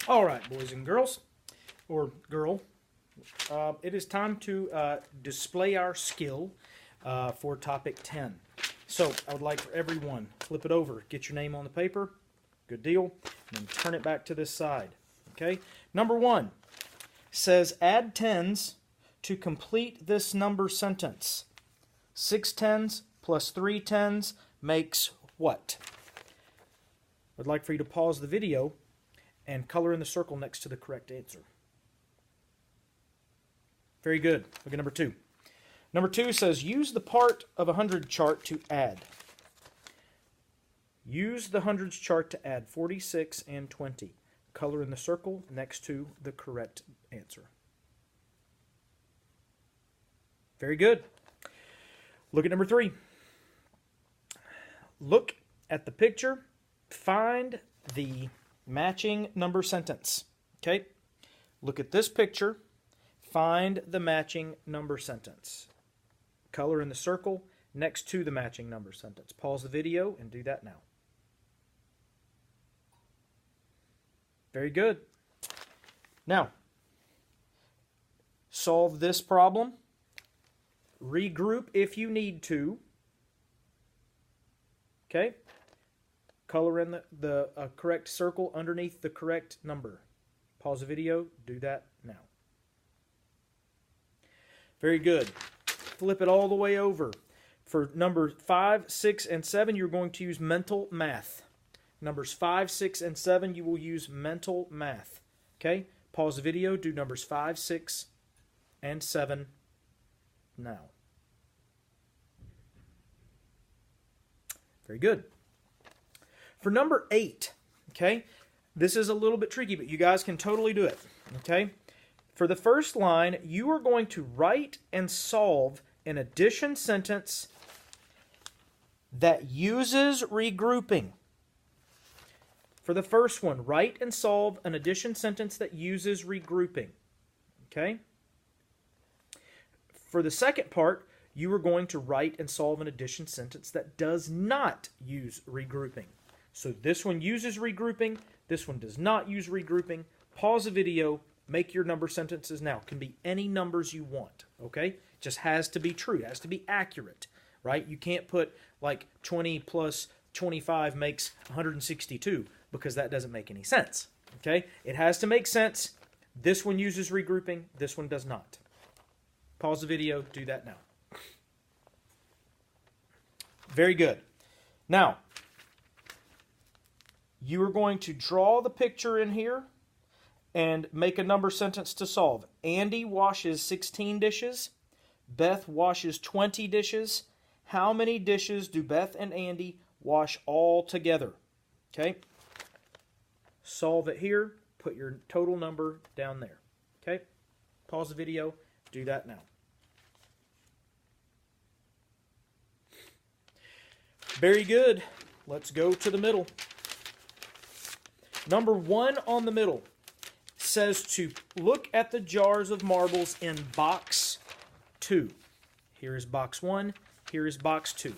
All right, boys and girls, or girl, it is time to display our skill for topic 10. So I would like for everyone, flip it over, get your name on the paper, good deal, and then turn it back to this side. Okay, number 1 says add tens to complete this number sentence. 6 tens plus 3 tens makes what? I'd like for you to pause the video and color in the circle next to the correct answer. Very good. Look at number 2. Number 2 says use the part of a 100 chart to add. Use the hundreds chart to add 46 and 20. Color in the circle next to the correct answer. Very good. Look at number 3. Look at the picture. Find the matching number sentence. Okay? Look at this picture. Find the matching number sentence. Color in the circle next to the matching number sentence. Pause the video and do that now. Very good. Now, solve this problem. Regroup if you need to. Okay? Color in the correct circle underneath the correct number. Pause the video. Do that now. Very good. Flip it all the way over. For number 5, 6, and 7, you're going to use mental math. Numbers 5, 6, and 7, you will use mental math. Okay? Pause the video. Do numbers 5, 6, and 7 now. Very good. For number 8, okay, this is a little bit tricky, but you guys can totally do it. Okay? For the first line, you are going to write and solve an addition sentence that uses regrouping. For the first one, write and solve an addition sentence that uses regrouping. Okay? For the second part, you are going to write and solve an addition sentence that does not use regrouping. So this one uses regrouping, this one does not use regrouping. Pause the video, make your number sentences now. It can be any numbers you want, okay? It just has to be true, it has to be accurate, right? You can't put like 20 plus 25 makes 162 because that doesn't make any sense, okay? It has to make sense. This one uses regrouping, this one does not. Pause the video, do that now. Very good. Now, you are going to draw the picture in here and make a number sentence to solve. Andy washes 16 dishes. Beth washes 20 dishes. How many dishes do Beth and Andy wash all together? Okay? Solve it here. Put your total number down there. Okay? Pause the video. Do that now. Very good. Let's go to the middle. Number 1 on the middle says to look at the jars of marbles in box 2. Here is box 1. Here is box 2.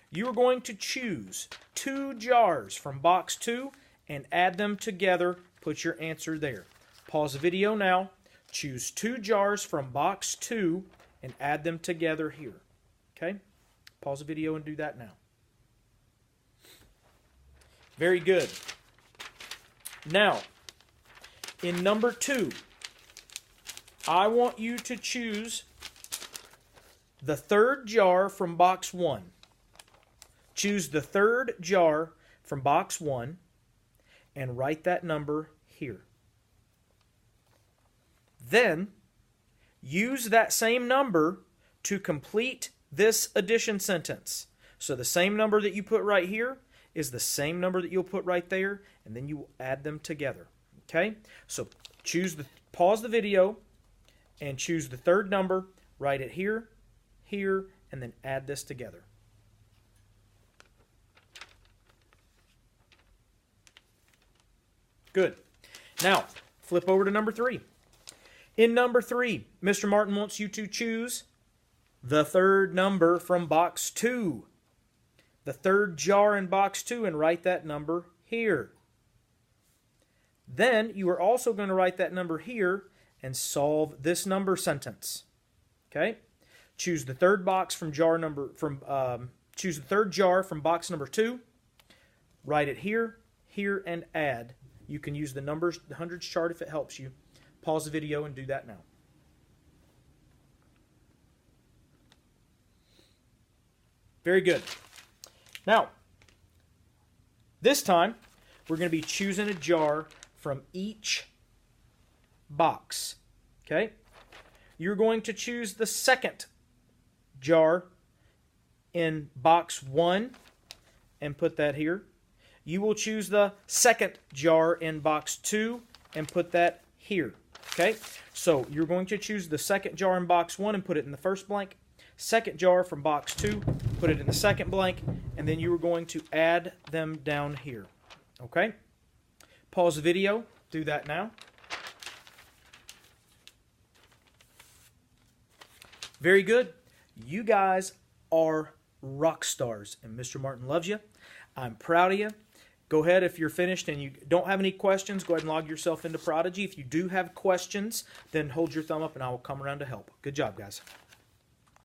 You are going to choose 2 jars from box 2 and add them together. Put your answer there. Pause the video now. Choose 2 jars from box 2 and add them together here. Okay? Pause the video and do that now. Very good. Now, in number 2, I want you to choose the 3rd jar from box 1. Choose the 3rd jar from box 1 and write that number here. Then, use that same number to complete this addition sentence. So the same number that you put right here is the same number that you'll put right there, and then you will add them together. Okay? So pause the video and choose the 3rd number, write it here, here, and then add this together. Good. Now, flip over to number 3. In number 3, Mr. Martin wants you to choose the 3rd number from box 2. The 3rd jar in box 2 and write that number here. Then you are also going to write that number here and solve this number sentence. Okay? Choose the third box from choose the third jar from box number 2. Write it here, here, and add. You can use the numbers, the hundreds chart if it helps you. Pause the video and do that now. Very good. Now, this time, we're going to be choosing a jar from each box. Okay? You're going to choose the second jar in box 1 and put that here. You will choose the second jar in box 2 and put that here. Okay? So you're going to choose the second jar in box 1 and put it in the first blank. Second jar from box 2, put it in the second blank, and then you are going to add them down here. Okay? Pause the video. Do that now. Very good. You guys are rock stars, and Mr. Martin loves you. I'm proud of you. Go ahead, if you're finished and you don't have any questions, go ahead and log yourself into Prodigy. If you do have questions, then hold your thumb up and I will come around to help. Good job, guys.